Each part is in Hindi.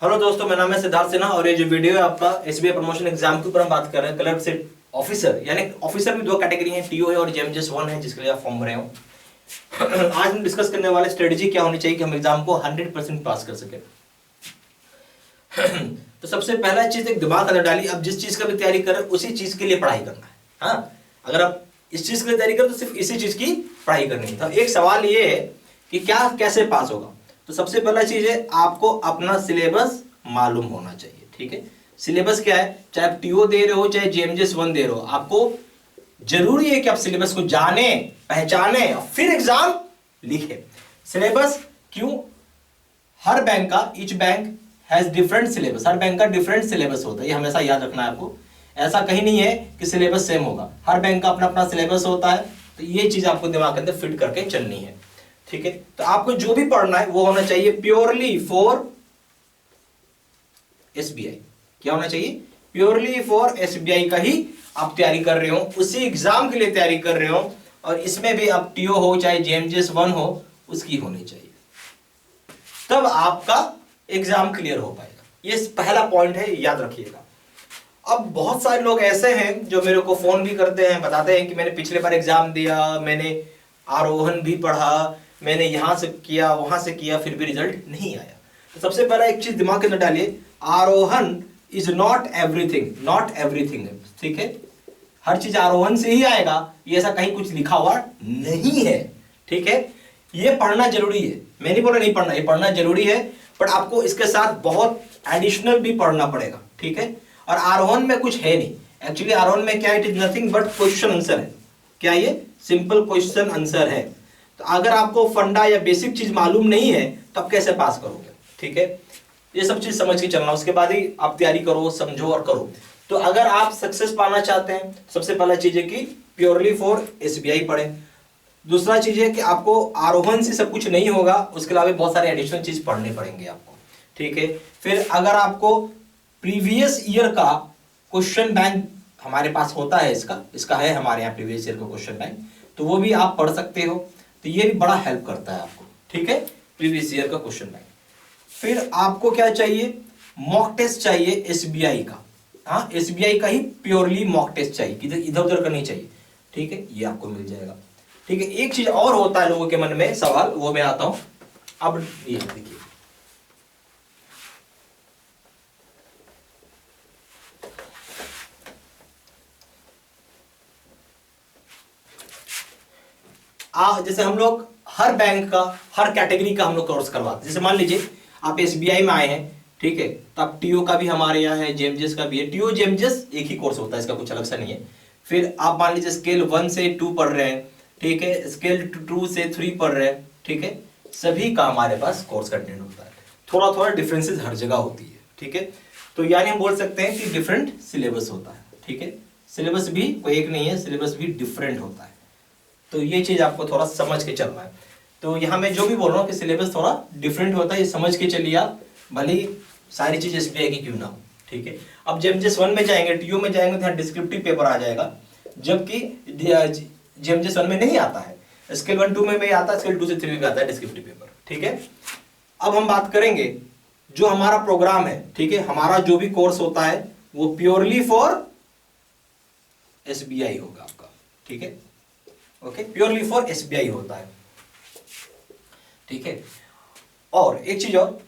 हेलो दोस्तों, मेरा नाम है सिद्धार्थ सिन्हा और ये जो वीडियो है आपका एसबीआई प्रमोशन एग्जाम के ऊपर हम बात कर रहे हैं। क्लर्क से ऑफिसर, यानी ऑफिसर में दो कैटेगरी है, टीओ है और जेएमजेस 1 है, जिसके लिए आप फॉर्म भरे हो। आज हम डिस्कस करने वाले स्ट्रेटजी क्या होनी चाहिए कि हम एग्जाम को 100% पास कर सके। तो सबसे पहला चीज एक दिमाग अंदर डाली, अब जिस चीज का भी तैयारी कर रहे हैं उसी चीज के लिए पढ़ाई करना है। हाँ, अगर आप इस चीज के लिए तैयारी करो तो सिर्फ इसी चीज की पढ़ाई करनी है। तो एक सवाल ये है कि क्या कैसे पास होगा। तो सबसे पहला चीज है आपको अपना सिलेबस मालूम होना चाहिए। ठीक है, सिलेबस क्या है, चाहे आप टीओ दे रहे हो चाहे जेएमजेस 1 दे रहे हो, आपको जरूरी है कि आप सिलेबस को जाने, पहचाने और फिर एग्जाम लिखे। सिलेबस क्यों, हर बैंक का, each bank has different syllabus, her bank का डिफरेंट सिलेबस होता है, ये हमेशा याद रखना है आपको। ऐसा कहीं नहीं है कि सिलेबस सेम होगा, हर बैंक का अपना अपना सिलेबस होता है। तो ये चीज आपको दिमाग के अंदर फिट करके चलनी है। ठीक है, तो आपको जो भी पढ़ना है वो होना चाहिए प्योरली फॉर एसबीआई। क्या होना चाहिए, प्योरली फॉर एसबीआई का ही आप तैयारी कर रहे हो, उसी एग्जाम के लिए तैयारी कर रहे हो, और इसमें भी आप टीओ हो चाहे जेएमजेस 1 हो उसकी होनी चाहिए, तब आपका एग्जाम क्लियर हो पाएगा। ये पहला पॉइंट है, याद रखिएगा। अब बहुत सारे लोग ऐसे हैं जो मेरे को फोन भी करते हैं, बताते हैं कि मैंने पिछले बार एग्जाम दिया, मैंने आरोहन भी पढ़ा, मैंने यहां से किया वहां से किया, फिर भी रिजल्ट नहीं आया। तो सबसे पहला एक चीज दिमाग के अंदर डालिए, Arohan is not everything, not everything. ठीक है, हर चीज आरोहन से ही आएगा ये ऐसा कहीं कुछ लिखा हुआ नहीं है। ठीक है, ये पढ़ना जरूरी है, मैं नहीं बोल रहा नहीं पढ़ना, ये पढ़ना जरूरी है, बट आपको इसके साथ बहुत एडिशनल भी पढ़ना पड़ेगा। ठीक है, और आरोहन में कुछ है नहीं, एक्चुअली आरोहन में क्या, it is nothing but question answer है। क्या ये सिंपल क्वेश्चन आंसर है। तो अगर आपको फंडा या बेसिक चीज मालूम नहीं है तो आप कैसे पास करोगे। ठीक है, ये सब चीज समझ के चलना, उसके बाद ही आप तैयारी करो, समझो और करो। तो अगर आप सक्सेस पाना चाहते हैं, सबसे पहला चीज है कि प्योरली फॉर एसबीआई पढ़ें। दूसरा चीज है कि आपको आरोहन से सब कुछ नहीं होगा, उसके अलावा बहुत सारे एडिशनल चीज पढ़ने पड़ेंगे आपको। ठीक है, फिर अगर आपको प्रीवियस ईयर का क्वेश्चन बैंक हमारे पास होता है, इसका है हमारे यहाँ प्रीवियस ईयर का क्वेश्चन बैंक, तो वो भी आप पढ़ सकते हो। तो ये भी बड़ा हेल्प करता है आपको। ठीक है, प्रीवियस ईयर का क्वेश्चन बैंक। फिर आपको क्या चाहिए, मॉक टेस्ट चाहिए एसबीआई का। हाँ, एसबीआई का ही प्योरली मॉक टेस्ट चाहिए, इधर उधर का नहीं चाहिए। ठीक है, ये आपको मिल जाएगा। ठीक है, एक चीज और होता है लोगों के मन में सवाल, वो मैं आता हूं। अब ये देखिए, जैसे हम लोग हर बैंक का, हर कैटेगरी का हम लोग कोर्स करवाते हैं। जैसे मान लीजिए आप एसबीआई में आए हैं, ठीक है, तो आप टीओ का भी हमारे यहाँ है, जेएमजेस का भी है। टीओ जेएमजेस एक ही कोर्स होता है, इसका कुछ अलग सा नहीं है। फिर आप मान लीजिए स्केल 1 से 2 पढ़ रहे हैं, ठीक है, स्केल 2 से 3 पढ़ रहे हैं, ठीक है, सभी का हमारे पास कोर्स कंटेंट होता है। थोड़ा थोड़ा डिफरेंसेस हर जगह होती है। ठीक है, तो यानी हम बोल सकते हैं कि डिफरेंट सिलेबस होता है। ठीक है, सिलेबस भी कोई एक नहीं है, सिलेबस भी डिफरेंट होता है। तो ये चीज आपको थोड़ा समझ के चलना है। तो यहाँ मैं जो भी बोल रहा हूँ कि सिलेबस थोड़ा डिफरेंट होता है, ये समझ के चलिए आप, भले ही सारी चीज एसबीआई की क्यों ना हो। ठीक है, अब जेएमजेस 1 में जाएंगे, टीओ में जाएंगे तो यहाँ डिस्क्रिप्टिव पेपर आ जाएगा, जबकि जेएमजेस 1 में नहीं आता है। स्केल 1 2 में आता है, स्केल 2 से 3 में आता है डिस्क्रिप्टिव पेपर। ठीक है, अब हम बात करेंगे जो हमारा प्रोग्राम है। ठीक है, हमारा जो भी कोर्स होता है वो प्योरली फॉर एसबीआई होगा आपका। ठीक है, ओके, प्योरली फॉर एसबीआई होता है। ठीक है, और एक चीज और,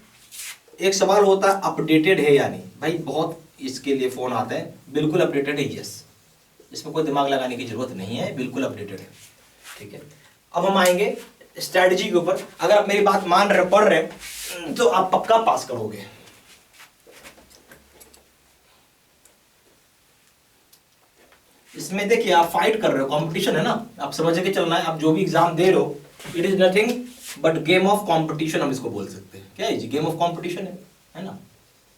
एक सवाल होता है अपडेटेड है या नहीं। भाई बहुत इसके लिए फोन आते हैं, बिल्कुल अपडेटेड है, यस, इसमें कोई दिमाग लगाने की जरूरत नहीं है, बिल्कुल अपडेटेड है। ठीक है, अब हम आएंगे स्ट्रैटेजी के ऊपर। अगर आप मेरी बात मान रहे, पढ़ रहे तो आप पक्का पास करोगे। इसमें देखिए आप फाइट कर रहे हो, कंपटीशन है ना, आप समझ के चलना है। आप जो भी एग्जाम दे रहे हो, it is nothing but game of competition, हम इसको बोल सकते हैं। क्या है जी, गेम ऑफ कंपटीशन है ना।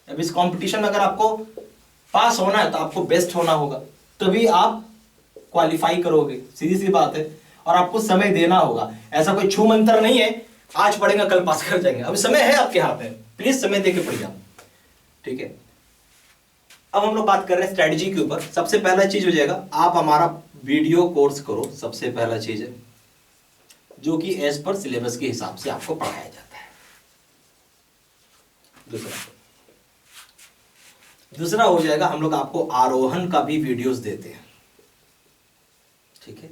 अब इस कंपटीशन में अगर आपको पास होना है तो आपको बेस्ट होना होगा, तभी आप क्वालिफाई करोगे, सीधी सी बात है। और आपको समय देना होगा, ऐसा कोई छू मंत्र नहीं है आज पढ़ेंगे कल पास कर जाएंगे। अभी समय है आपके हाथ में, प्लीज समय देके पढ़िए आप। ठीक है, अब हम लोग बात कर रहे हैं स्ट्रेटजी के ऊपर। सबसे पहला चीज हो जाएगा, आप हमारा वीडियो कोर्स करो, सबसे पहला चीज है, जो कि एज पर सिलेबस के हिसाब से आपको पढ़ाया जाता है। दूसरा, दूसरा हो जाएगा हम लोग आपको आरोहण का भी वीडियोस देते हैं, ठीक है।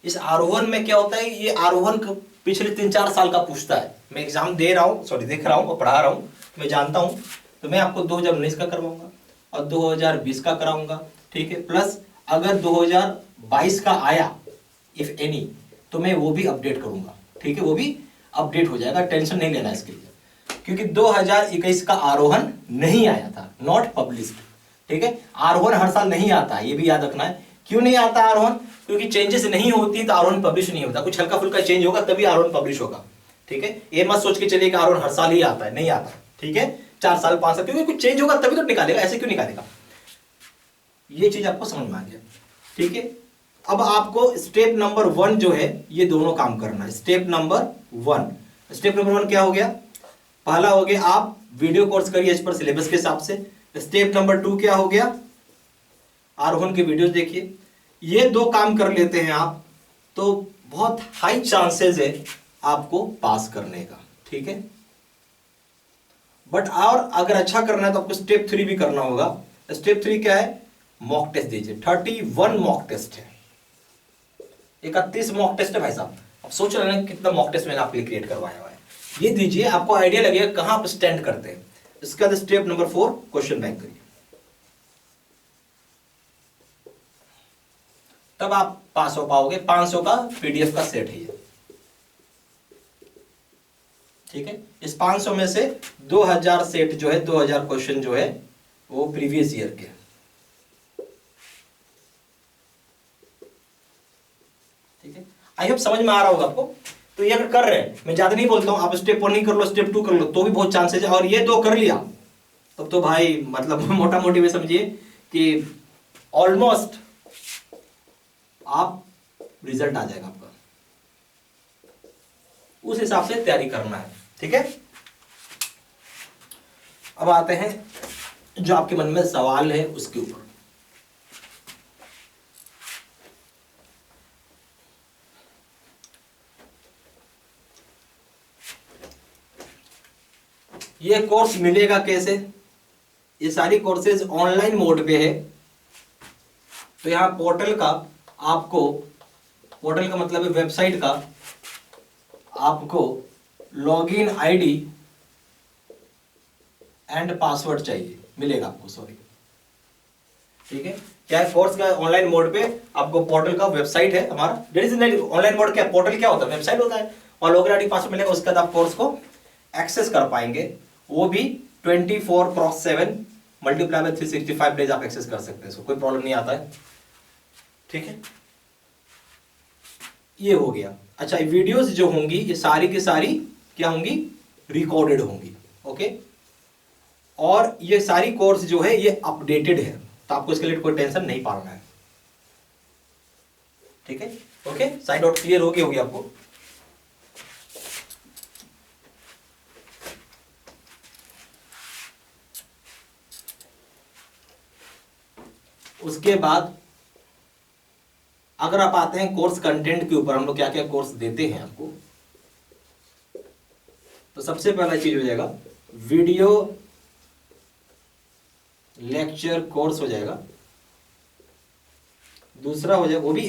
इस आरोहण में क्या होता है, ये आरोहण पिछले 3-4 साल का पूछता है। मैं एग्जाम दे रहा हूँ, सॉरी देख रहा हूँ और पढ़ा रहा हूँ, मैं जानता हूँ, तो मैं आपको 2019 का करवाऊंगा और 2020 का कराऊंगा, ठीक है। प्लस अगर 2022 का आया इफ एनी, तो मैं वो भी अपडेट करूंगा, ठीक है, वो भी अपडेट हो जाएगा, टेंशन नहीं लेना इसके लिए। क्योंकि 2021 का आरोहण नहीं आया था, नॉट पब्लिश्ड, ठीक है। आरोहण हर साल नहीं आता, ये भी याद रखना है। क्यों नहीं आता आरोहण? क्योंकि चेंजेस नहीं होती तो आरोहण पब्लिश नहीं होता, कुछ हल्का फुल्का चेंज होगा तभी आरोहण पब्लिश होगा, ठीक है। ये मत सोच के चलिए कि आरोहण हर साल ही आता है, नहीं आता, ठीक है। 4 साल 5 साल, क्योंकि कुछ चेंज होगा तभी तो निकालेगा, ऐसे क्यों निकालेगा। ये चीज आपको समझ में आ गया, ठीक है। अब आपको स्टेप नंबर 1 जो है ये दोनों काम करना है। स्टेप नंबर 1 क्या हो गया? पहला हो गया आप वीडियो कोर्स करिए इस पर सिलेबस के हिसाब से। स्टेप नंबर 2 क्या हो गया? आरोहण के वीडियोस देखिए। ये 2 काम कर लेते हैं आप तो बहुत हाई चांसेस है आपको पास करने का, ठीक है। बट और अगर अच्छा करना है तो आपको स्टेप 3 भी करना होगा। स्टेप 3 क्या है? मॉक टेस्ट दीजिए। 31 मॉक टेस्ट है, 31 मॉक टेस्ट है भाई साहब। अब सोच रहे हैं कितना मॉक टेस्ट मैंने आपके लिए क्रिएट करवाया हुआ है। ये दीजिए, आपको आइडिया लगेगा कहां पर स्टैंड करते हैं। इसके बाद स्टेप नंबर 4 क्वेश्चन बैंक करिए, तब आप पास हो पाओगे। 500 का पीडीएफ का सेट है ये, ठीक है। इस 500 में से 2000 सेट जो है, 2000 क्वेश्चन जो है वो प्रीवियस ईयर के, ठीक है। आई होप समझ में आ रहा होगा आपको। तो ये अगर कर रहे हैं, मैं ज्यादा नहीं बोलता हूं, आप स्टेप 1 नहीं कर लो, स्टेप 2 कर लो तो भी बहुत चांसेस है। और ये 2 कर लिया तब तो भाई मतलब मोटा मोटी में समझिए कि ऑलमोस्ट आप रिजल्ट आ जाएगा आपका। उस हिसाब से तैयारी करना है, ठीक है। अब आते हैं जो आपके मन में सवाल है उसके ऊपर। ये कोर्स मिलेगा कैसे? ये सारी कोर्सेज ऑनलाइन मोड पे है। तो यहां पोर्टल का आपको, पोर्टल का मतलब है वेबसाइट का, आपको लॉगिन आईडी एंड पासवर्ड चाहिए, मिलेगा आपको, सॉरी, ठीक है। क्या है? कोर्स का ऑनलाइन मोड पे आपको पोर्टल का वेबसाइट है हमारा। ऑनलाइन मोड क्या, पोर्टल क्या होता है? वेबसाइट होता है। और लॉगिन आईडी पासवर्ड मिलेगा, उसके बाद आप कोर्स को एक्सेस कर पाएंगे, वो भी 24/7 मल्टीप्लाई बाय 365 डेज आप एक्सेस कर सकते हैं, इसको कोई प्रॉब्लम नहीं आता है, ठीक है। ये हो गया। अच्छा, वीडियोस जो होंगी ये सारी की सारी क्या होंगी? रिकॉर्डेड होंगी, ओके। और ये सारी कोर्स जो है ये अपडेटेड है, तो आपको इसके लिए कोई टेंशन नहीं पालना है, ठीक है। ओके, साइड आउट क्लियर होगी आपको। उसके बाद अगर आप आते हैं कोर्स कंटेंट के ऊपर, हम लोग क्या क्या कोर्स देते हैं आपको, तो सबसे पहला चीज हो जाएगा वीडियो लेक्चर कोर्स हो जाएगा। दूसरा हो जाएगा वो भी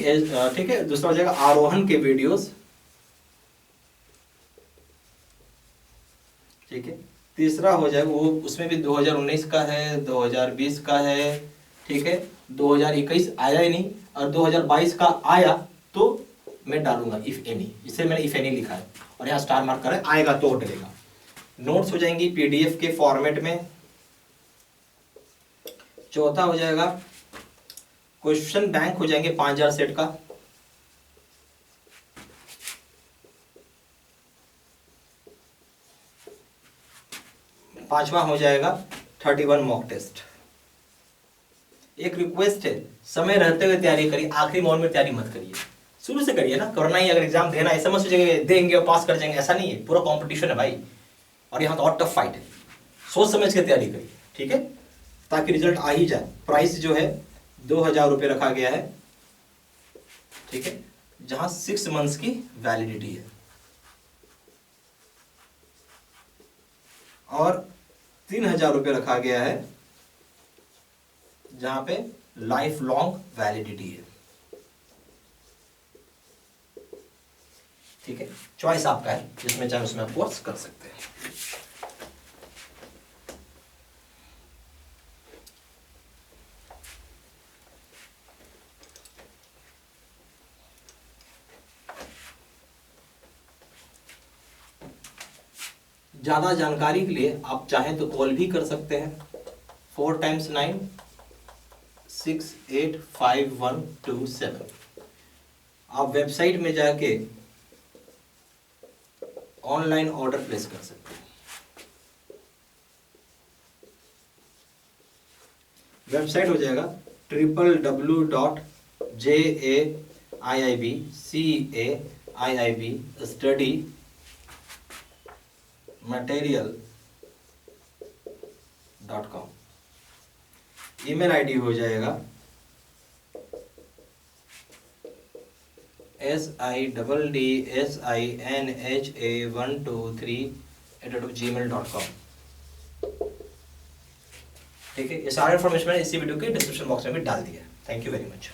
ठीक है, दूसरा हो जाएगा आरोहण के वीडियोस, ठीक है। तीसरा हो जाएगा वो, उसमें भी 2019 का है, 2020 का है, ठीक है। 2021 आया ही नहीं, और 2022 का आया तो मैं डालूंगा इफ एनी, इसे मैंने इफ एनी लिखा है और यहाँ स्टार मार्क कर आएगा तो डलेगा। नोट्स हो जाएंगी पीडीएफ के फॉर्मेट में। चौथा हो जाएगा क्वेश्चन बैंक हो जाएंगे 5000 सेट का। पांचवा हो जाएगा 31 मॉक टेस्ट। एक रिक्वेस्ट है, समय रहते हुए तैयारी करिए, आखिरी मोमेंट में तैयारी मत करिए, शुरू से करिए ना। करना ही अगर एग्जाम देना है, समझ सोचेंगे देंगे और पास कर जाएंगे, ऐसा नहीं है, पूरा कंपटीशन है भाई, और यहाँ तो और टफ फाइट है। सोच समझ के तैयारी करिए, ठीक है, ताकि रिजल्ट आ ही जाए। प्राइस जो है 2000 रुपये रखा गया है, ठीक है, जहां 6 मंथ्स की वैलिडिटी है, और 3000 रुपये रखा गया है जहां पे लाइफ लॉन्ग वैलिडिटी है। ठीक है, चॉइस आपका है, जिसमें चाहे उसमें आप कोर्स कर सकते हैं। ज्यादा जानकारी के लिए आप चाहें तो कॉल भी कर सकते हैं 4 × 9 685127। आप वेबसाइट में जाके ऑनलाइन ऑर्डर प्लेस कर सकते हैं। वेबसाइट हो जाएगा www.jaiibcaibstudymaterial.com। ईमेल आईडी हो जाएगा siddsinh123@gmail.com। ठीक है, ये सारा इन्फॉर्मेशन मैंने इसी वीडियो के डिस्क्रिप्शन बॉक्स में भी डाल दिया है। Thank you very much.